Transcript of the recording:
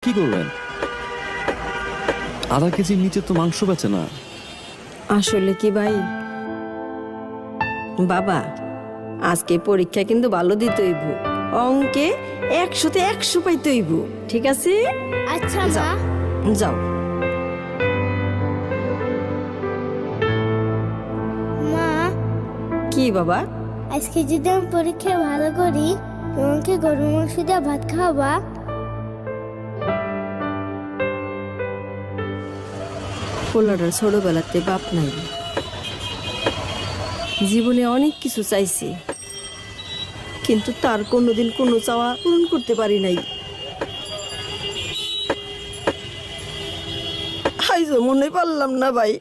কি করবেন? আধা কেজির নিচে তো মাংস বেচে না। আসলে কি ভাই বাবা, আজকে পরীক্ষা কিন্তু ভালো দিতে হইব, অঙ্কে 100-তে 100 পাইতে হইব, ঠিক আছে? আচ্ছা মা। যাও যাও। মা, কি বাবা? আজকে যদি আমি পরীক্ষায় ভালো করি তোমাকে গরুর মাংস দিয়ে ভাত খাওয়াবা? পোলাটার ছোটবেলাতে বাপ নাই, জীবনে অনেক কিছু চাইছি, কিন্তু তার কোনোদিন কোনো চাওয়া পূরণ করতে পারি নাই। আইজো মনে পারলাম না ভাই।